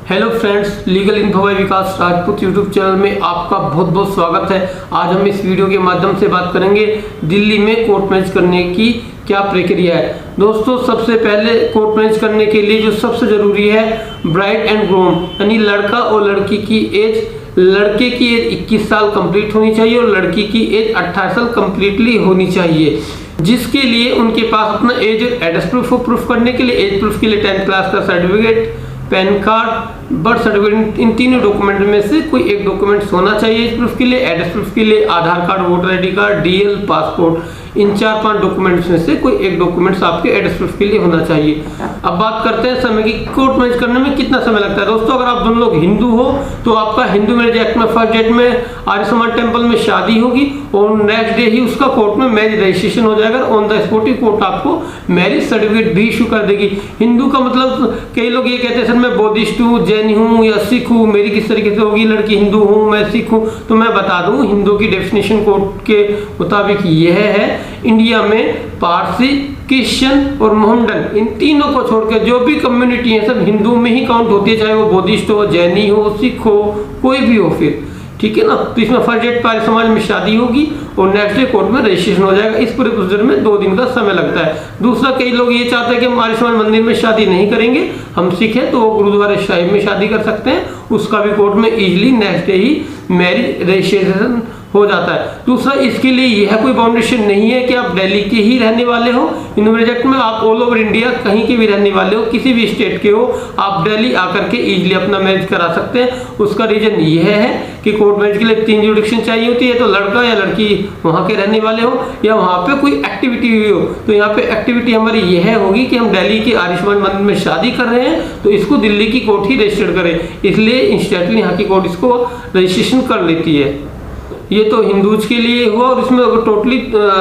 Hello friends, legal info by Vikas Rajput YouTube channel में आपका बहुत बहुत स्वागत है। आज हम इस वीडियो के माध्यम से बात करेंगे दिल्ली में कोर्ट मैरिज करने की क्या प्रक्रिया है। दोस्तों, सबसे पहले कोर्ट मैरिज करने के लिए जो सबसे ज़रूरी है, ब्राइड एंड ग्रूम यानी लड़का और लड़की की एज, लड़के की एज 21 साल कंप्लीट होनी चाहिए और लड़की की एज 18 साल कंप्लीटली होनी चाहिए, जिसके लिए उनके पास अपना एज एड्रेस प्रूफ करने के लिए, एज प्रूफ के लिए 10th क्लास का certificate, PAN card, birth certificate, इन तीनों डॉक्यूमेंट में से कोई एक डॉक्यूमेंट होना चाहिए। एज प्रूफ के लिए, एड्रेस प्रूफ के लिए Aadhaar card, voter ID card, DL, passport, इन 4-5 डॉक्यूमेंट्स में से कोई एक डॉक्यूमेंट्स आपके एड्रेस प्रूफ के लिए होना चाहिए। अब बात करते हैं समय की। कोर्ट मैरिज करने में कितना समय लगता है। दोस्तों, अगर आप दोनों लोग हिंदू हो तो आपका हिंदू मैरिज एक्ट में फर्स्ट डेट में आर्य समाज टेम्पल में शादी होगी और नेक्स्ट डे ही उसका कोर्ट में मैरिज रजिस्ट्रेशन हो जाएगा। On the spot he court आपको मैरिज सर्टिफिकेट भी इशू कर देगी। हिंदू का मतलब, कई लोग ये कहते हैं सर मैं बौद्धिस्ट हूँ, जैन हूँ या सिख हूँ, मेरी किस तरीके से होगी, लड़की हिंदू हूँ मैं सिख हूँ, तो मैं बता दूँ हिंदू की डेफिनेशन कोर्ट के मुताबिक यह है, इंडिया में पारसी, क्रिश्चियन और मोहम्मडन, इन तीनों को छोड़कर जो भी कम्युनिटी है सब हिंदू में ही काउंट होती है, चाहे वो बौद्धिस्ट हो, जैनी हो, सिख हो, कोई भी हो फिर, ठीक है ना। तो इसमें फर्स्ट डेट पर आर्य समाज में शादी होगी और नेक्स्ट डे कोर्ट में रजिस्ट्रेशन हो जाएगा। इस पूरे प्रोसीजर में 2 दिन का समय लगता है। दूसरा, कई लोग ये चाहते हैं कि हम आर्य समाज मंदिर में शादी नहीं करेंगे, हम सिख हैं तो वो गुरुद्वारा साहिब में शादी कर सकते हैं, उसका भी कोर्ट में इजीली नेक्स्ट डे ही मैरिज रजिस्ट्रेशन हो जाता है। दूसरा, इसके लिए यह कोई बाउंडेशन नहीं है कि आप दिल्ली के ही रहने वाले हो। हिंदू मैरिज एक्ट में आप ऑल ओवर इंडिया कहीं के भी रहने वाले हो, किसी भी स्टेट के हो, आप दिल्ली आकर के इजीली अपना मैरिज करा सकते हैं। उसका रीजन यह है कि कोर्ट मैरिज के लिए 3 जुडिक्शन चाहिए होती है, तो लड़का या लड़की वहाँ के रहने वाले हो या वहाँ पे कोई एक्टिविटी हुई हो। तो यहाँ पे एक्टिविटी हमारी यह होगी कि हम दिल्ली के आर्य समाज मंदिर में शादी कर रहे हैं तो इसको दिल्ली की कोर्ट ही रजिस्टर करें, इसलिए इंस्टेंटली यहाँ की कोर्ट इसको रजिस्ट्रेशन कर लेती है। ये तो हिंदूज के लिए हुआ और इसमें टोटली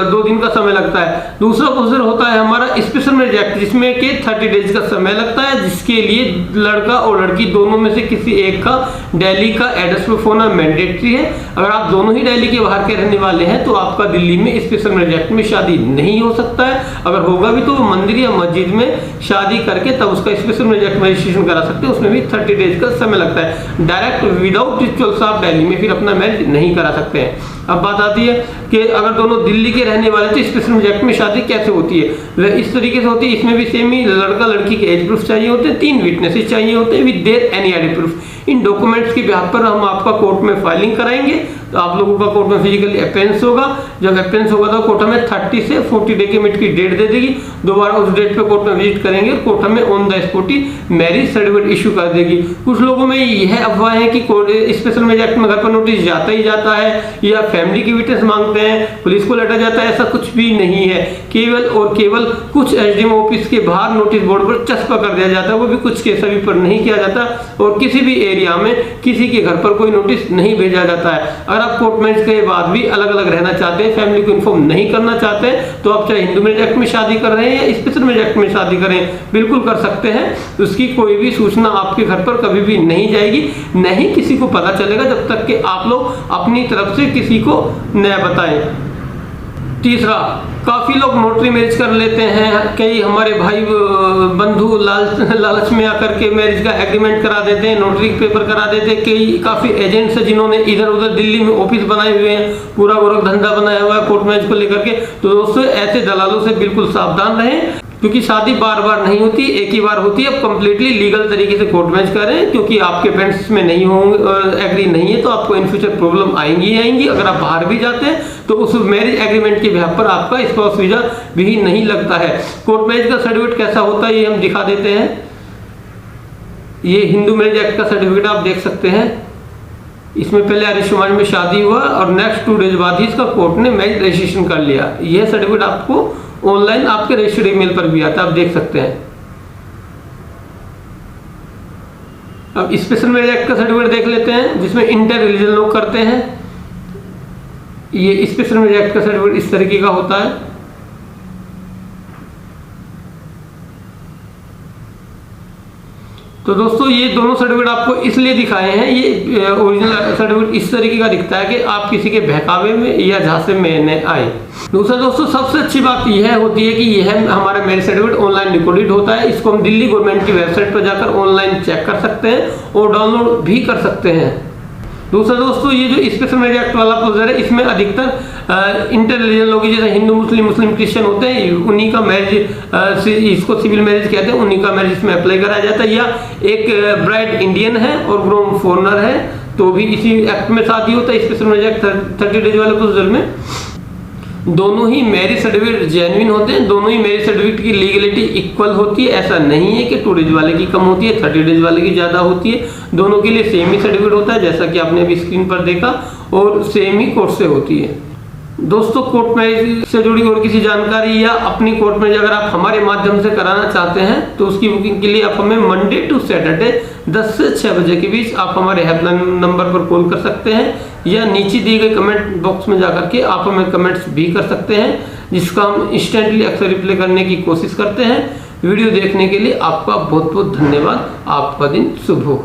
2 दिन का समय लगता है। दूसरा प्रोसीजर होता है हमारा स्पेशल मैरिज एक्ट, जिसमें कि 30 डेज का समय लगता है, जिसके लिए लड़का और लड़की दोनों में से किसी एक का दिल्ली का एड्रेस प्रूफ होना मैंडेटरी है। अगर आप दोनों ही दिल्ली के बाहर के रहने वाले हैं तो आपका दिल्ली में स्पेशल मैरिज एक्ट में शादी नहीं हो सकता है। अगर होगा भी तो मंदिर या मस्जिद में शादी करके तब उसका स्पेशल मैरिज एक्ट में रजिस्ट्रेशन करा सकते हैं, उसमें भी 30 डेज का समय लगता है। डायरेक्ट विदाउट रिचुअल्स आप दिल्ली में फिर अपना मैरिज नहीं करा सकते हैं। अब बात आती है कि अगर दोनों दिल्ली के रहने वाले तो स्पेशल मैरिज एक्ट में शादी कैसे होती है। वह इस तरीके से होती है, इसमें भी सेम ही लड़का लड़की के एज प्रूफ चाहिए होते हैं, 3 विटनेसेस चाहिए होते हैं with their any ID proof. In documents के बिहाफ पर हम आपका कोर्ट में फाइलिंग कराएंगे, तो आप लोगों का कोर्ट में फिजिकली अपेयरेंस होगा। जब अपेयरेंस होगा तो कोर्ट हमें 30 से 40 डे के मिनट की डेट दे देगी, दोबारा उस डेट पे कोर्ट में विजिट करेंगे, कोर्ट हमें on the spot he marriage certificate issue कर देगी। कुछ लोगों में यह अफवाह है कि स्पेशल मैरिज एक्ट में घर पर नोटिस जाता ही जाता है या फैमिली की विटनेस मांगते हैं, पुलिस को लेटर जाता है, ऐसा कुछ भी नहीं है। केवल और केवल कुछ एसडीएम ऑफिस के बाहर नोटिस बोर्ड पर चस्पा कर दिया जाता है, वो भी कुछ के सभी पर नहीं किया जाता और किसी भी एरिया में किसी के घर पर कोई नोटिस नहीं भेजा जाता है। अगर आप कोर्ट मैरिज के बाद भी अलग अलग रहना चाहते हैं, फैमिली को इन्फॉर्म नहीं करना चाहते हैं, तो आप चाहे हिंदू मैरिज एक्ट में शादी कर रहे हैं या स्पेशल मैरिज एक्ट में शादी करें, बिल्कुल कर सकते हैं। उसकी कोई भी सूचना आपके घर पर कभी भी नहीं जाएगी, नहीं किसी को पता चलेगा जब तक कि आप लोग अपनी तरफ से किसी को न बताएं। तीसरा, काफ़ी लोग नोटरी मैरिज कर लेते हैं। कई हमारे भाई बंधु लालच में आकर के मैरिज का एग्रीमेंट करा देते हैं, नोटरी पेपर करा देते हैं। कई काफ़ी एजेंट्स हैं जिन्होंने इधर उधर दिल्ली में ऑफिस बनाए हुए हैं, पूरा गोरख धंधा बनाया हुआ है कोर्ट मैरिज को लेकर के। तो दोस्तों, ऐसे दलालों से बिल्कुल सावधान रहें, क्योंकि शादी बार बार नहीं होती, एक ही बार होती है। अब कंप्लीटली लीगल तरीके से कोर्ट मैरिज करें, क्योंकि आपके पेरेंट्स में नहीं होंगे और एग्री नहीं है तो आपको इन फ्यूचर प्रॉब्लम आएंगी ही आएंगी। अगर आप बाहर भी जाते हैं तो उस मैरिज एग्रीमेंट के बिहाफ पर आपका स्पाउस वीजा भी नहीं लगता है। कोर्ट मैरिज का सर्टिफिकेट कैसा होता है ये हम दिखा देते हैं। ये हिंदू मैरिज एक्ट का सर्टिफिकेट आप देख सकते हैं। इसमें पहले आर्य समाज में शादी हुआ और नेक्स्ट 2 डेज बाद ही इसका कोर्ट ने मैरिज रजिस्ट्रेशन कर लिया। यह सर्टिफिकेट आपको ऑनलाइन आपके रजिस्टर्ड ईमेल पर भी आता है, आप देख सकते हैं। अब स्पेशल मैरिज एक्ट का सर्टिफिकेट देख लेते हैं, जिसमें इंटर रिलीजन लोग करते हैं। ये स्पेशल मैरिज एक्ट का सर्टिफिकेट इस तरीके का होता है। तो दोस्तों ये दोनों सर्टिफिकेट आपको इसलिए दिखाए हैं, ये ओरिजिनल सर्टिफिकेट इस तरीके का दिखता है कि आप किसी के बहकावे में या झांसे में न आए। दूसरा दोस्तों सबसे अच्छी बात यह होती है कि यह हमारा मैरिज सर्टिफिकेट ऑनलाइन रिकॉर्डेड होता है। इसको हम दिल्ली गवर्नमेंट की वेबसाइट पर जाकर ऑनलाइन चेक कर सकते हैं और डाउनलोड भी कर सकते हैं। दूसरा दोस्तों ये जो स्पेशल मैरिज एक्ट वाला प्रोसीजर है, इसमें अधिकतर इंटर रिलीजन लोग जैसे हिंदू मुस्लिम क्रिश्चियन होते हैं, उन्हीं का मैरिज, इसको सिविल मैरिज कहते हैं, उन्हीं का मैरिज इसमें अप्लाई कराया जाता है। या एक ब्राइड इंडियन है और ग्रूम फॉरेनर है तो भी इसी एक्ट में शादी होता है। स्पेशल मैरिज एक्ट 30 डेज वाले प्रोसीजर में दोनों ही मैरिज सर्टिफिकेट जेन्युइन होते हैं, दोनों ही मैरिज सर्टिफिकेट की लीगलिटी इक्वल होती है। ऐसा नहीं है कि 2 डेज वाले की कम होती है, 30 डेज वाले की ज़्यादा होती है। दोनों के लिए सेम ही सर्टिफिकेट होता है, जैसा कि आपने अभी स्क्रीन पर देखा, और सेम ही कोर्ट से होती है। दोस्तों कोर्ट मैरिज से जुड़ी और किसी जानकारी या अपनी कोर्ट मैरिज अगर आप हमारे माध्यम से कराना चाहते हैं तो उसकी बुकिंग के लिए आप हमें मंडे टू सैटरडे 10 से 6 बजे के बीच आप हमारे हेल्पलाइन नंबर पर कॉल कर सकते हैं, या नीचे दिए गए कमेंट बॉक्स में जाकर के आप हमें कमेंट्स भी कर सकते हैं, जिसका हम इंस्टेंटली अक्सर रिप्लाई करने की कोशिश करते हैं। वीडियो देखने के लिए आपका बहुत बहुत धन्यवाद। आपका दिन शुभ हो।